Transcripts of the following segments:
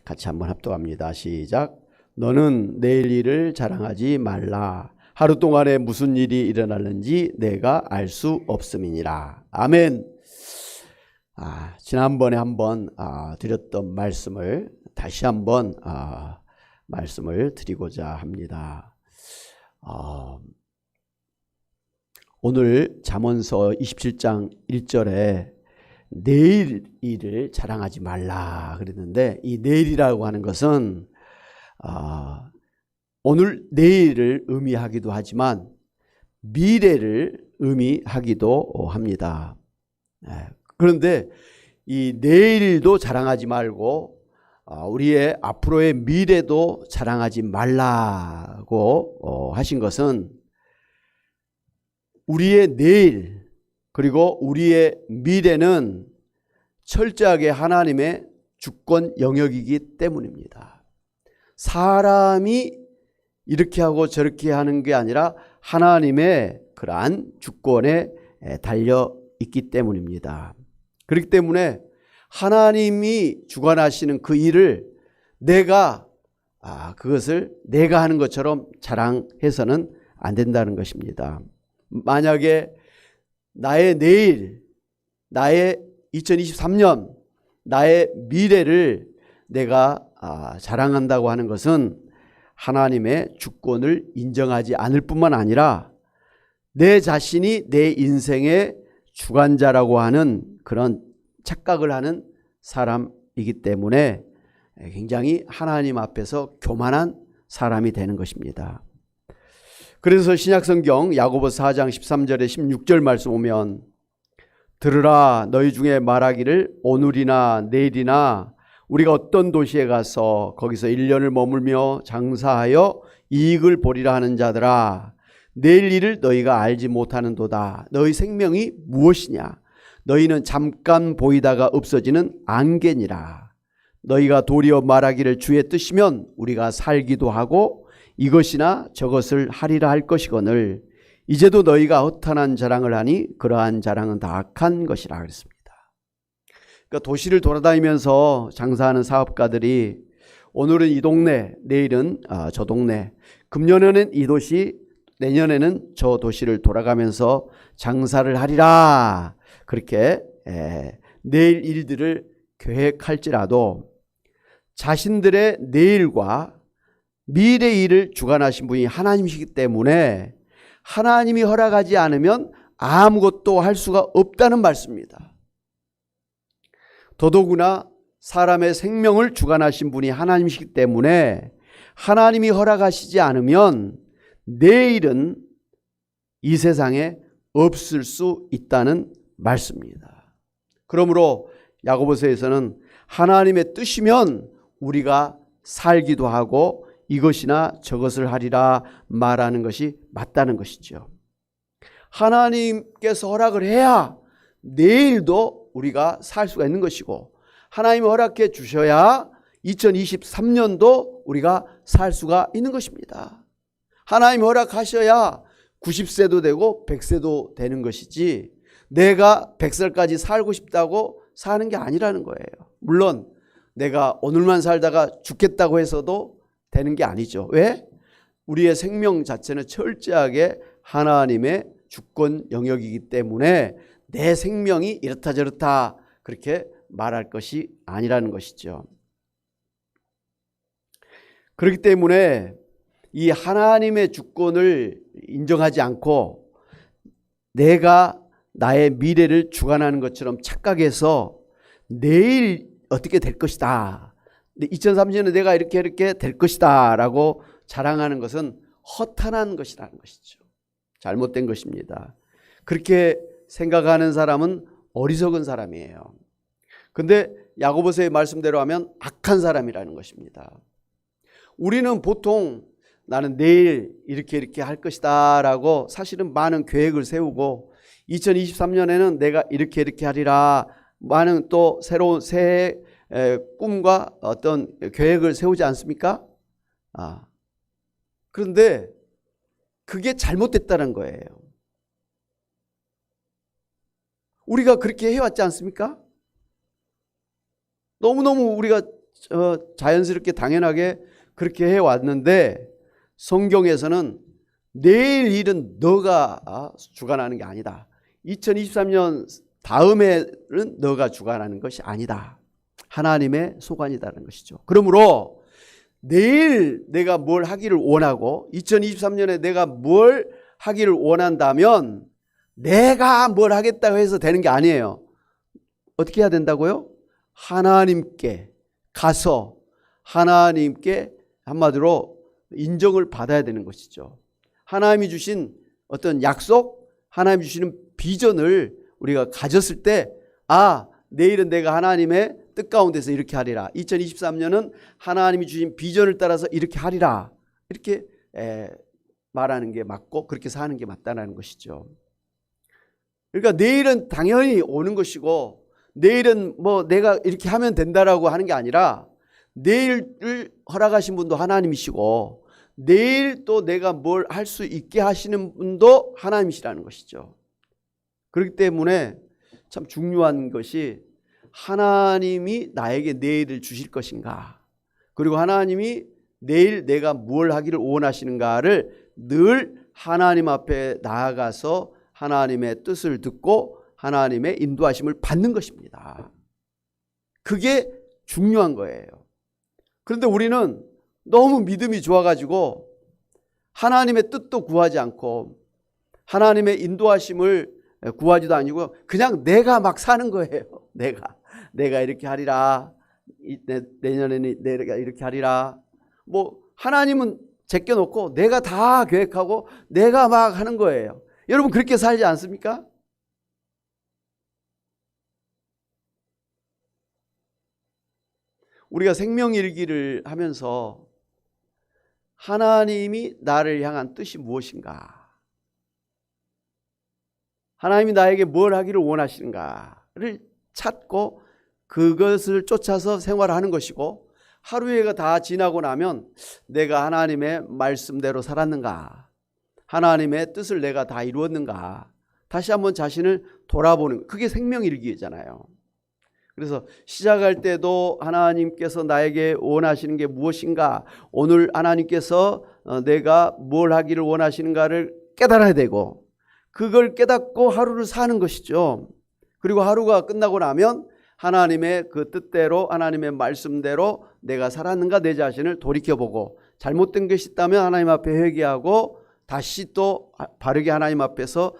같이 한번 합독합니다. 시작. 너는 내일 일을 자랑하지 말라. 하루 동안에 무슨 일이 일어날는지 내가 알 수 없음이니라. 아멘. 지난번에 한번 드렸던 말씀을 다시 한번 말씀을 드리고자 합니다. 오늘 잠언서 27장 1절에 내일 일을 자랑하지 말라 그랬는데, 이 내일이라고 하는 것은 오늘 내일을 의미하기도 하지만 미래를 의미하기도 합니다. 그런데 이 내일도 자랑하지 말고 우리의 앞으로의 미래도 자랑하지 말라고 하신 것은, 우리의 내일 그리고 우리의 미래는 철저하게 하나님의 주권 영역이기 때문입니다. 사람이 이렇게 하고 저렇게 하는 게 아니라 하나님의 그러한 주권에 달려 있기 때문입니다. 그렇기 때문에 하나님이 주관하시는 그 일을 그것을 내가 하는 것처럼 자랑해서는 안 된다는 것입니다. 만약에 나의 내일, 나의 2023년, 나의 미래를 내가 자랑한다고 하는 것은 하나님의 주권을 인정하지 않을 뿐만 아니라 내 자신이 내 인생의 주관자라고 하는 그런 착각을 하는 사람이기 때문에 굉장히 하나님 앞에서 교만한 사람이 되는 것입니다. 그래서 신약성경 야고보서 4장 13절에 16절 말씀 보면, 들으라, 너희 중에 말하기를 오늘이나 내일이나 우리가 어떤 도시에 가서 거기서 1년을 머물며 장사하여 이익을 보리라 하는 자들아, 내일 일을 너희가 알지 못하는도다. 너희 생명이 무엇이냐? 너희는 잠깐 보이다가 없어지는 안개니라. 너희가 도리어 말하기를 주의 뜻이면 우리가 살기도 하고 이것이나 저것을 하리라 할 것이거늘 이제도 너희가 허탄한 자랑을 하니 그러한 자랑은 다 악한 것이라 그랬습니다. 그러니까 도시를 돌아다니면서 장사하는 사업가들이 오늘은 이 동네, 내일은 저 동네, 금년에는 이 도시, 내년에는 저 도시를 돌아가면서 장사를 하리라, 그렇게 내일 일들을 계획할지라도 자신들의 내일과 미래 일을 주관하신 분이 하나님이시기 때문에 하나님이 허락하지 않으면 아무것도 할 수가 없다는 말씀입니다. 더더구나 사람의 생명을 주관하신 분이 하나님이시기 때문에 하나님이 허락하시지 않으면 내일은 이 세상에 없을 수 있다는 말씀입니다. 그러므로 야고보서에서는 하나님의 뜻이면 우리가 살기도 하고 이것이나 저것을 하리라 말하는 것이 맞다는 것이죠. 하나님께서 허락을 해야 내일도 우리가 살 수가 있는 것이고, 하나님이 허락해 주셔야 2023년도 우리가 살 수가 있는 것입니다. 하나님이 허락하셔야 90세도 되고 100세도 되는 것이지, 내가 100살까지 살고 싶다고 사는 게 아니라는 거예요. 물론 내가 오늘만 살다가 죽겠다고 해서도 되는 게 아니죠. 왜? 우리의 생명 자체는 철저하게 하나님의 주권 영역이기 때문에 내 생명이 이렇다 저렇다 그렇게 말할 것이 아니라는 것이죠. 그렇기 때문에 이 하나님의 주권을 인정하지 않고 내가 나의 미래를 주관하는 것처럼 착각해서 내일 어떻게 될 것이다, 2030년에 내가 이렇게 될 것이다 라고 자랑하는 것은 허탄한 것이라는 것이죠. 잘못된 것입니다. 그렇게 생각하는 사람은 어리석은 사람이에요. 근데 야고보서의 말씀대로 하면 악한 사람이라는 것입니다. 우리는 보통 나는 내일 이렇게 할 것이다 라고 사실은 많은 계획을 세우고 2023년에는 내가 이렇게 하리라 많은 또 새로운 새해 꿈과 어떤 계획을 세우지 않습니까? 그런데 그게 잘못됐다는 거예요. 우리가 그렇게 해왔지 않습니까? 너무너무 우리가 자연스럽게 당연하게 그렇게 해왔는데 성경에서는 내일 일은 너가 주관하는 게 아니다. 2023년 다음에는 너가 주관하는 것이 아니다. 하나님의 소관이다라는 것이죠. 그러므로 내일 내가 뭘 하기를 원하고 2023년에 내가 뭘 하기를 원한다면 내가 뭘 하겠다고 해서 되는 게 아니에요. 어떻게 해야 된다고요? 하나님께 가서 하나님께 한마디로 인정을 받아야 되는 것이죠. 하나님이 주신 어떤 약속, 하나님이 주시는 비전을 우리가 가졌을 때 내일은 내가 하나님의 뜻 가운데서 이렇게 하리라. 2023년은 하나님이 주신 비전을 따라서 이렇게 하리라. 이렇게 말하는 게 맞고 그렇게 사는 게 맞다는 것이죠. 그러니까 내일은 당연히 오는 것이고 내일은 뭐 내가 이렇게 하면 된다라고 하는 게 아니라 내일을 허락하신 분도 하나님이시고 내일 또 내가 뭘 할 수 있게 하시는 분도 하나님이시라는 것이죠. 그렇기 때문에 참 중요한 것이 하나님이 나에게 내일을 주실 것인가, 그리고 하나님이 내일 내가 뭘 하기를 원하시는가를 늘 하나님 앞에 나아가서 하나님의 뜻을 듣고 하나님의 인도하심을 받는 것입니다. 그게 중요한 거예요. 그런데 우리는 너무 믿음이 좋아가지고 하나님의 뜻도 구하지 않고 하나님의 인도하심을 구하지도 아니고 그냥 내가 막 사는 거예요. 내가 이렇게 하리라, 내년에는 내가 이렇게 하리라. 뭐 하나님은 제껴놓고 내가 다 계획하고 내가 막 하는 거예요. 여러분 그렇게 살지 않습니까? 우리가 생명일기를 하면서 하나님이 나를 향한 뜻이 무엇인가, 하나님이 나에게 뭘 하기를 원하시는가를 찾고 그것을 쫓아서 생활하는 것이고, 하루가 다 지나고 나면 내가 하나님의 말씀대로 살았는가, 하나님의 뜻을 내가 다 이루었는가, 다시 한번 자신을 돌아보는, 그게 생명일기잖아요. 그래서 시작할 때도 하나님께서 나에게 원하시는 게 무엇인가, 오늘 하나님께서 내가 뭘 하기를 원하시는가를 깨달아야 되고, 그걸 깨닫고 하루를 사는 것이죠. 그리고 하루가 끝나고 나면 하나님의 그 뜻대로 하나님의 말씀대로 내가 살았는가 내 자신을 돌이켜보고, 잘못된 것이 있다면 하나님 앞에 회개하고 다시 또 바르게 하나님 앞에서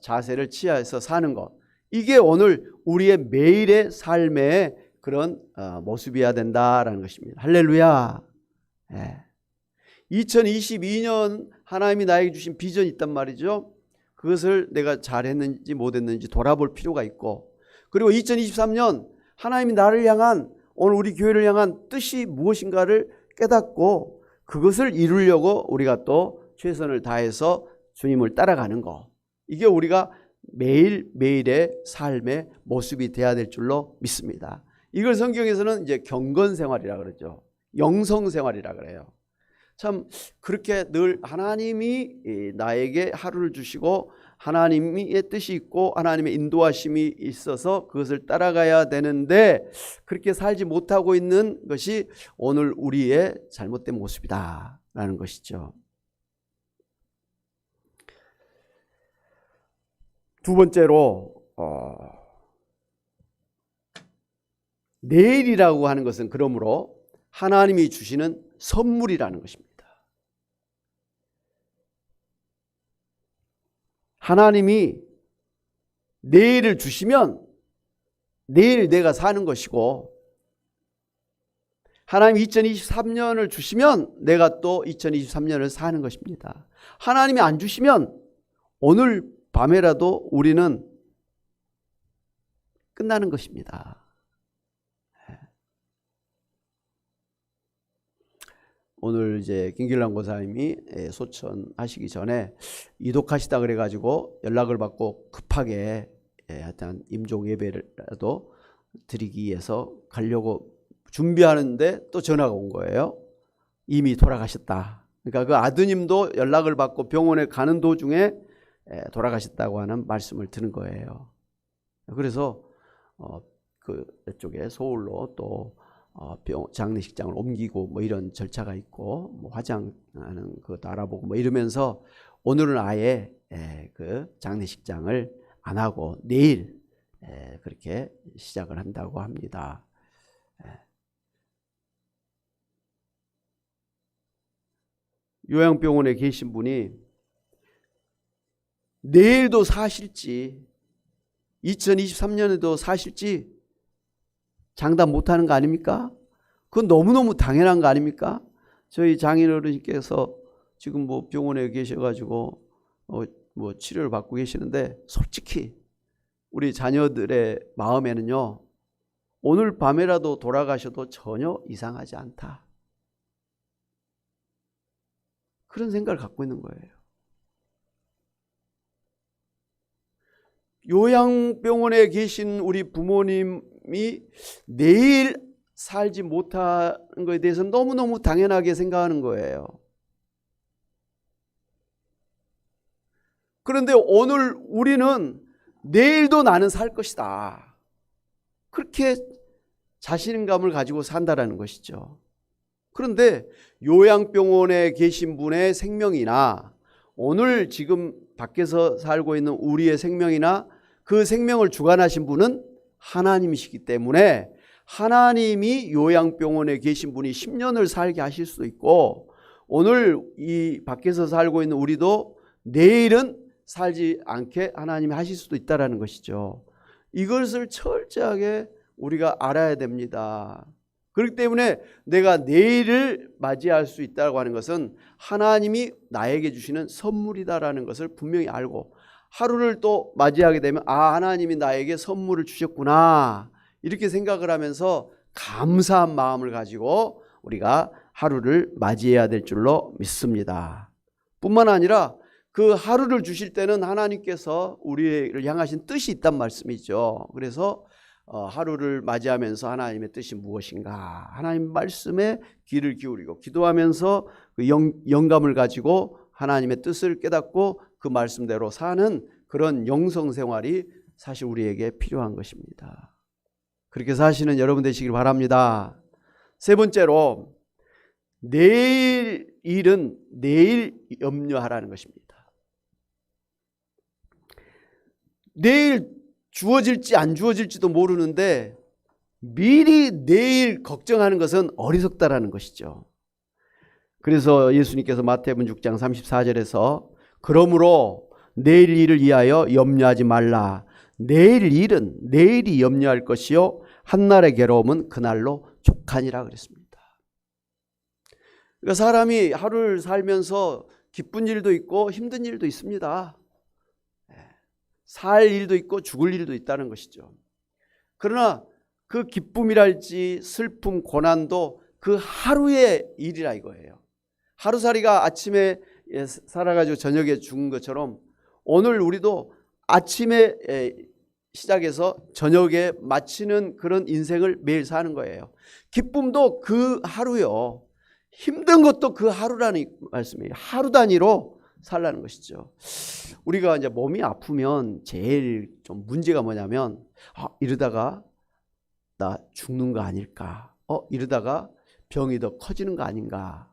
자세를 취해서 사는 것, 이게 오늘 우리의 매일의 삶의 그런 모습이어야 된다라는 것입니다. 할렐루야. 2022년 하나님이 나에게 주신 비전이 있단 말이죠. 그것을 내가 잘했는지 못했는지 돌아볼 필요가 있고, 그리고 2023년 하나님이 나를 향한, 오늘 우리 교회를 향한 뜻이 무엇인가를 깨닫고 그것을 이루려고 우리가 또 최선을 다해서 주님을 따라가는 것, 이게 우리가 매일매일의 삶의 모습이 되어야 될 줄로 믿습니다. 이걸 성경에서는 이제 경건생활이라 그러죠. 영성생활이라 그래요. 참 그렇게 늘 하나님이 나에게 하루를 주시고 하나님의 뜻이 있고 하나님의 인도하심이 있어서 그것을 따라가야 되는데, 그렇게 살지 못하고 있는 것이 오늘 우리의 잘못된 모습이다라는 것이죠. 두 번째로 내일이라고 하는 것은 그러므로 하나님이 주시는 선물이라는 것입니다. 하나님이 내일을 주시면 내일 내가 사는 것이고, 하나님이 2023년을 주시면 내가 또 2023년을 사는 것입니다. 하나님이 안 주시면 오늘 밤에라도 우리는 끝나는 것입니다. 오늘 이제 김길남 고사님이 소천하시기 전에 이독하시다 그래가지고 연락을 받고 급하게 하여튼 임종 예배라도 드리기 위해서 가려고 준비하는데 또 전화가 온 거예요. 이미 돌아가셨다. 그러니까 그 아드님도 연락을 받고 병원에 가는 도중에 돌아가셨다고 하는 말씀을 드는 거예요. 그래서 그쪽에 서울로 또 장례식장을 옮기고 뭐 이런 절차가 있고 뭐 화장하는 그것도 알아보고 뭐 이러면서 오늘은 아예 그 장례식장을 안 하고 내일 그렇게 시작을 한다고 합니다. 요양병원에 계신 분이 내일도 사실지 2023년에도 사실지 장담 못하는 거 아닙니까? 그건 너무너무 당연한 거 아닙니까? 저희 장인어른께서 지금 뭐 병원에 계셔가지고 뭐 치료를 받고 계시는데 솔직히 우리 자녀들의 마음에는요, 오늘 밤에라도 돌아가셔도 전혀 이상하지 않다, 그런 생각을 갖고 있는 거예요. 요양병원에 계신 우리 부모님이 내일 살지 못하는 것에 대해서는 너무너무 당연하게 생각하는 거예요. 그런데 오늘 우리는 내일도 나는 살 것이다, 그렇게 자신감을 가지고 산다라는 것이죠. 그런데 요양병원에 계신 분의 생명이나 오늘 지금 밖에서 살고 있는 우리의 생명이나 그 생명을 주관하신 분은 하나님이시기 때문에 하나님이 요양병원에 계신 분이 10년을 살게 하실 수도 있고 오늘 이 밖에서 살고 있는 우리도 내일은 살지 않게 하나님이 하실 수도 있다는 것이죠. 이것을 철저하게 우리가 알아야 됩니다. 그렇기 때문에 내가 내일을 맞이할 수 있다고 하는 것은 하나님이 나에게 주시는 선물이다라는 것을 분명히 알고 하루를 또 맞이하게 되면 하나님이 나에게 선물을 주셨구나 이렇게 생각을 하면서 감사한 마음을 가지고 우리가 하루를 맞이해야 될 줄로 믿습니다. 뿐만 아니라 그 하루를 주실 때는 하나님께서 우리를 향하신 뜻이 있단 말씀이죠. 그래서 하루를 맞이하면서 하나님의 뜻이 무엇인가, 하나님 말씀에 귀를 기울이고 기도하면서 그 영감을 가지고 하나님의 뜻을 깨닫고 그 말씀대로 사는 그런 영성 생활이 사실 우리에게 필요한 것입니다. 그렇게 사시는 여러분 되시길 바랍니다. 세 번째로, 내일 일은 내일 염려하라는 것입니다. 내일 주어질지 안 주어질지도 모르는데 미리 내일 걱정하는 것은 어리석다라는 것이죠. 그래서 예수님께서 마태복음 6장 34절에서 그러므로 내일 일을 위하여 염려하지 말라. 내일 일은 내일이 염려할 것이요 한날의 괴로움은 그날로 족하니라 그랬습니다. 그러니까 사람이 하루를 살면서 기쁜 일도 있고 힘든 일도 있습니다. 살 일도 있고 죽을 일도 있다는 것이죠. 그러나 그 기쁨이랄지 슬픔, 고난도 그 하루의 일이라 이거예요. 하루살이가 아침에 살아가지고 저녁에 죽은 것처럼 오늘 우리도 아침에 시작해서 저녁에 마치는 그런 인생을 매일 사는 거예요. 기쁨도 그 하루요, 힘든 것도 그 하루라는 말씀이에요. 하루 단위로 살라는 것이죠. 우리가 이제 몸이 아프면 제일 좀 문제가 뭐냐면 이러다가 나 죽는 거 아닐까, 이러다가 병이 더 커지는 거 아닌가,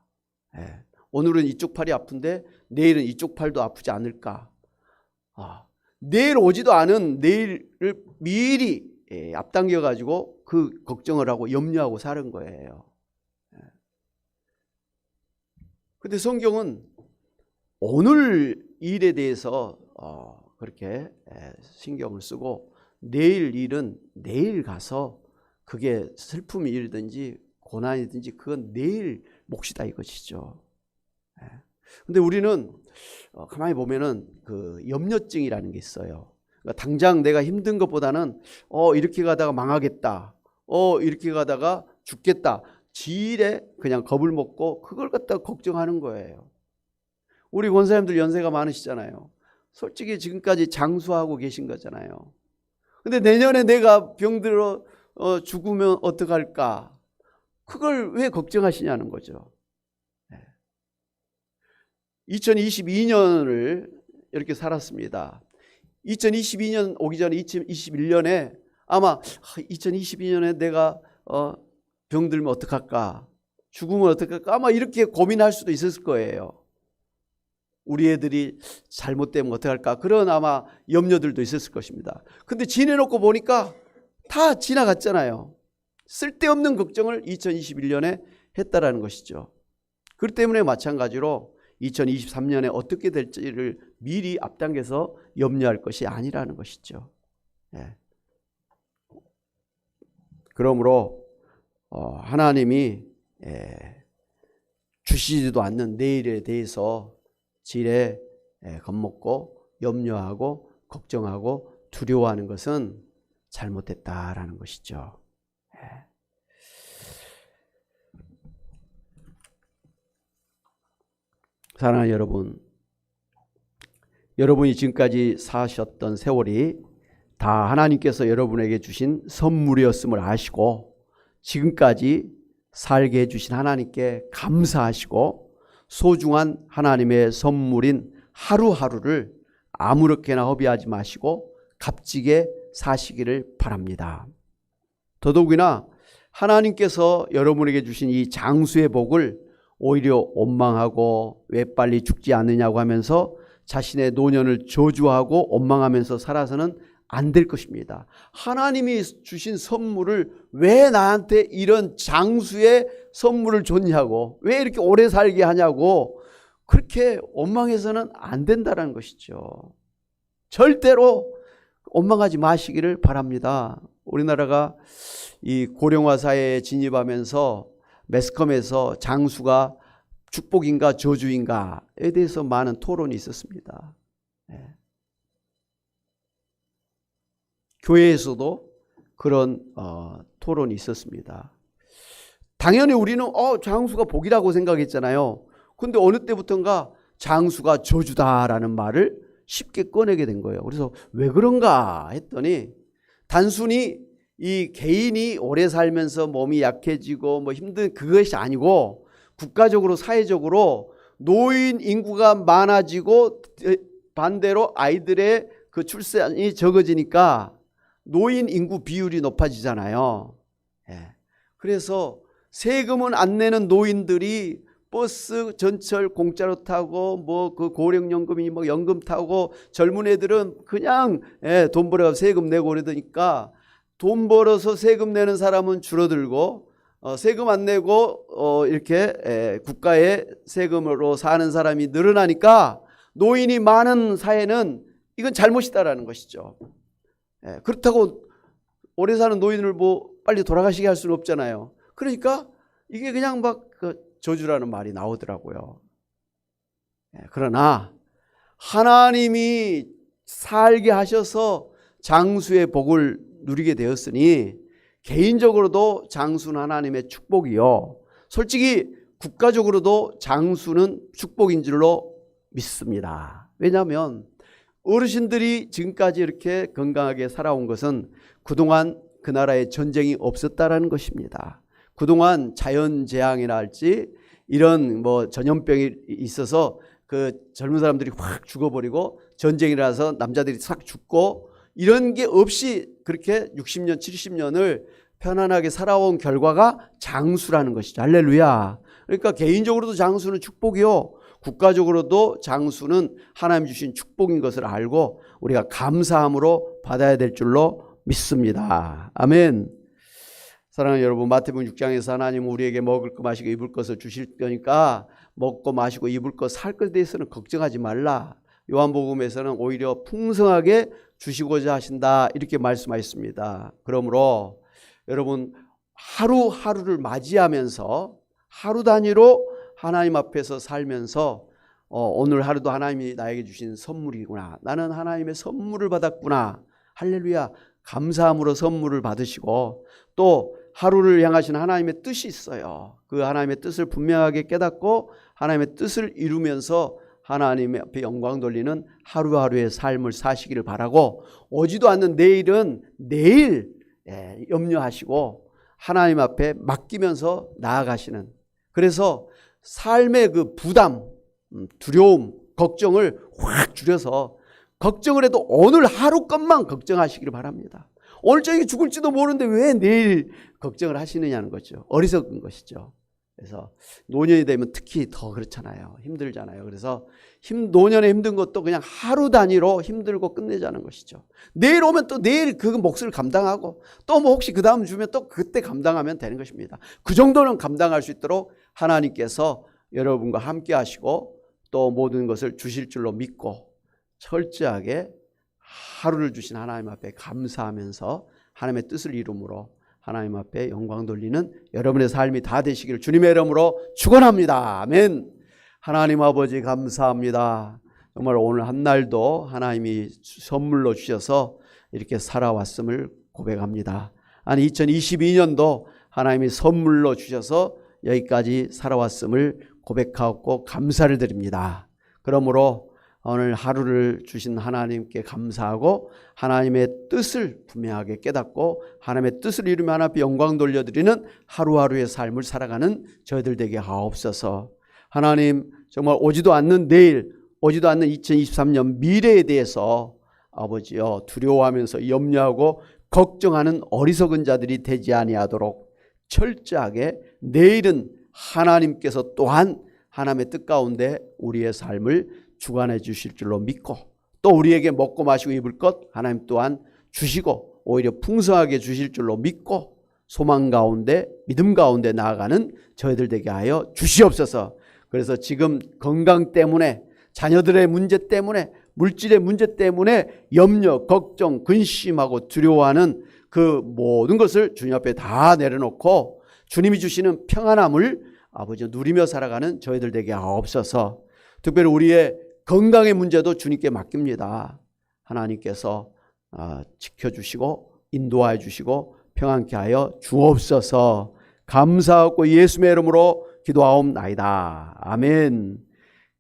오늘은 이쪽 팔이 아픈데 내일은 이쪽 팔도 아프지 않을까, 내일 오지도 않은 내일을 미리 앞당겨 가지고 그 걱정을 하고 염려하고 사는 거예요. 근데 성경은 오늘 일에 대해서 그렇게 신경을 쓰고 내일 일은 내일 가서 그게 슬픔이 일든지 고난이든지 그건 내일 몫이다 이것이죠. 근데 우리는 가만히 보면은 그 염려증이라는 게 있어요. 그러니까 당장 내가 힘든 것보다는 이렇게 가다가 망하겠다, 이렇게 가다가 죽겠다, 지일에 그냥 겁을 먹고 그걸 갖다가 걱정하는 거예요. 우리 권사님들 연세가 많으시잖아요. 솔직히 지금까지 장수하고 계신 거잖아요. 근데 내년에 내가 병들어 죽으면 어떡할까, 그걸 왜 걱정하시냐는 거죠. 2022년을 이렇게 살았습니다. 2022년 오기 전에 2021년에 아마 2022년에 내가 병들면 어떡할까? 죽으면 어떡할까? 아마 이렇게 고민할 수도 있었을 거예요. 우리 애들이 잘못되면 어떡할까? 그런 아마 염려들도 있었을 것입니다. 근데 지내놓고 보니까 다 지나갔잖아요. 쓸데없는 걱정을 2021년에 했다라는 것이죠. 그렇기 때문에 마찬가지로 2023년에 어떻게 될지를 미리 앞당겨서 염려할 것이 아니라는 것이죠. 예. 그러므로 하나님이 주시지도 않는 내일에 대해서 지레 겁먹고 염려하고 걱정하고 두려워하는 것은 잘못됐다라는 것이죠. 사랑하는 여러분, 여러분이 지금까지 사셨던 세월이 다 하나님께서 여러분에게 주신 선물이었음을 아시고 지금까지 살게 해주신 하나님께 감사하시고 소중한 하나님의 선물인 하루하루를 아무렇게나 허비하지 마시고 값지게 사시기를 바랍니다. 더더욱이나 하나님께서 여러분에게 주신 이 장수의 복을 오히려 원망하고 왜 빨리 죽지 않느냐고 하면서 자신의 노년을 저주하고 원망하면서 살아서는 안 될 것입니다. 하나님이 주신 선물을 왜 나한테 이런 장수의 선물을 줬냐고, 왜 이렇게 오래 살게 하냐고 그렇게 원망해서는 안 된다는 것이죠. 절대로 원망하지 마시기를 바랍니다. 우리나라가 이 고령화 사회에 진입하면서 매스컴에서 장수가 축복인가 저주인가에 대해서 많은 토론이 있었습니다. 교회에서도 그런 토론이 있었습니다. 당연히 우리는 장수가 복이라고 생각했잖아요. 근데 어느 때부턴가 장수가 저주다라는 말을 쉽게 꺼내게 된 거예요. 그래서 왜 그런가 했더니 단순히 이 개인이 오래 살면서 몸이 약해지고 뭐 힘든 그것이 아니고 국가적으로 사회적으로 노인 인구가 많아지고 반대로 아이들의 그 출산이 적어지니까 노인 인구 비율이 높아지잖아요. 그래서 세금은 안 내는 노인들이 버스 전철 공짜로 타고 뭐 그 고령연금이 뭐 연금 타고 젊은 애들은 그냥 돈 벌어 세금 내고 그러니까 돈 벌어서 세금 내는 사람은 줄어들고 세금 안 내고 이렇게 국가의 세금으로 사는 사람이 늘어나니까 노인이 많은 사회는 이건 잘못이다라는 것이죠. 그렇다고 오래 사는 노인을 뭐 빨리 돌아가시게 할 수는 없잖아요. 그러니까 이게 그냥 막 저주라는 말이 나오더라고요. 그러나 하나님이 살게 하셔서 장수의 복을 누리게 되었으니 개인적으로도 장수는 하나님의 축복이요. 솔직히 국가적으로도 장수는 축복인 줄로 믿습니다. 왜냐하면 어르신들이 지금까지 이렇게 건강하게 살아온 것은 그동안 그 나라에 전쟁이 없었다라는 것입니다. 그동안 자연재앙이나 할지 이런 뭐 전염병이 있어서 그 젊은 사람들이 확 죽어버리고 전쟁이 일어나서 남자들이 싹 죽고 이런 게 없이 그렇게 60년 70년을 편안하게 살아온 결과가 장수라는 것이죠. 할렐루야. 그러니까 개인적으로도 장수는 축복이요, 국가적으로도 장수는 하나님 주신 축복인 것을 알고 우리가 감사함으로 받아야 될 줄로 믿습니다. 아멘. 사랑하는 여러분, 마태복음 6장에서 하나님은 우리에게 먹을 것 마시고 입을 것을 주실 거니까 먹고 마시고 입을 것 살 것에 대해서는 걱정하지 말라. 요한복음에서는 오히려 풍성하게 주시고자 하신다 이렇게 말씀하셨습니다. 그러므로 여러분 하루하루를 맞이하면서 하루 단위로 하나님 앞에서 살면서 오늘 하루도 하나님이 나에게 주신 선물이구나, 나는 하나님의 선물을 받았구나, 할렐루야, 감사함으로 선물을 받으시고 또 하루를 향하신 하나님의 뜻이 있어요. 그 하나님의 뜻을 분명하게 깨닫고 하나님의 뜻을 이루면서 하나님 앞에 영광 돌리는 하루하루의 삶을 사시기를 바라고, 오지도 않는 내일은 내일 염려하시고 하나님 앞에 맡기면서 나아가시는, 그래서 삶의 그 부담, 두려움, 걱정을 확 줄여서 걱정을 해도 오늘 하루 것만 걱정하시기를 바랍니다. 오늘 저녁에 죽을지도 모르는데 왜 내일 걱정을 하시느냐는 거죠. 어리석은 것이죠. 그래서 노년이 되면 특히 더 그렇잖아요. 힘들잖아요. 그래서 노년에 힘든 것도 그냥 하루 단위로 힘들고 끝내자는 것이죠. 내일 오면 또 내일 그 몫을 감당하고 또 뭐 혹시 그 다음 주면 또 그때 감당하면 되는 것입니다. 그 정도는 감당할 수 있도록 하나님께서 여러분과 함께 하시고 또 모든 것을 주실 줄로 믿고 철저하게 하루를 주신 하나님 앞에 감사하면서 하나님의 뜻을 이루므로 하나님 앞에 영광 돌리는 여러분의 삶이 다 되시기를 주님의 이름으로 축원합니다. 아멘. 하나님 아버지 감사합니다. 정말 오늘 한 날도 하나님이 선물로 주셔서 이렇게 살아왔음을 고백합니다. 아니 2022년도 하나님이 선물로 주셔서 여기까지 살아왔음을 고백하고 감사를 드립니다. 그러므로 오늘 하루를 주신 하나님께 감사하고 하나님의 뜻을 분명하게 깨닫고 하나님의 뜻을 이루며 하나님 앞에 영광 돌려드리는 하루하루의 삶을 살아가는 저희들 되게 하옵소서. 하나님 정말 오지도 않는 내일, 오지도 않는 2023년 미래에 대해서 아버지여 두려워하면서 염려하고 걱정하는 어리석은 자들이 되지 아니하도록 철저하게 내일은 하나님께서 또한 하나님의 뜻 가운데 우리의 삶을 주관해 주실 줄로 믿고 또 우리에게 먹고 마시고 입을 것 하나님 또한 주시고 오히려 풍성하게 주실 줄로 믿고 소망 가운데 믿음 가운데 나아가는 저희들 되게 하여 주시옵소서. 그래서 지금 건강 때문에 자녀들의 문제 때문에 물질의 문제 때문에 염려, 걱정, 근심하고 두려워하는 그 모든 것을 주님 앞에 다 내려놓고 주님이 주시는 평안함을 아버지 누리며 살아가는 저희들 되게 하옵소서. 특별히 우리의 건강의 문제도 주님께 맡깁니다. 하나님께서 지켜주시고 인도하여 주시고 평안케 하여 주옵소서. 감사하고 예수의 이름으로 기도하옵나이다. 아멘.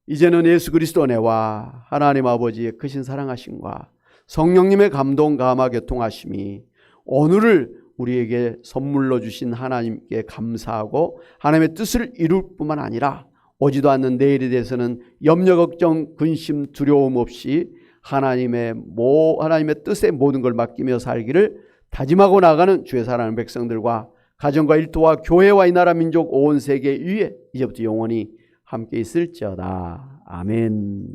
이제는 예수 그리스도 은혜와 하나님 아버지의 크신 사랑하심과 성령님의 감동 감화 교통하심이 오늘을 우리에게 선물로 주신 하나님께 감사하고 하나님의 뜻을 이룰 뿐만 아니라 오지도 않는 내일에 대해서는 염려, 걱정, 근심, 두려움 없이 하나님의 뜻에 모든 걸 맡기며 살기를 다짐하고 나가는 주의 사랑하는 백성들과 가정과 일터와 교회와 이 나라 민족 온 세계 위에 이제부터 영원히 함께 있을지어다. 아멘.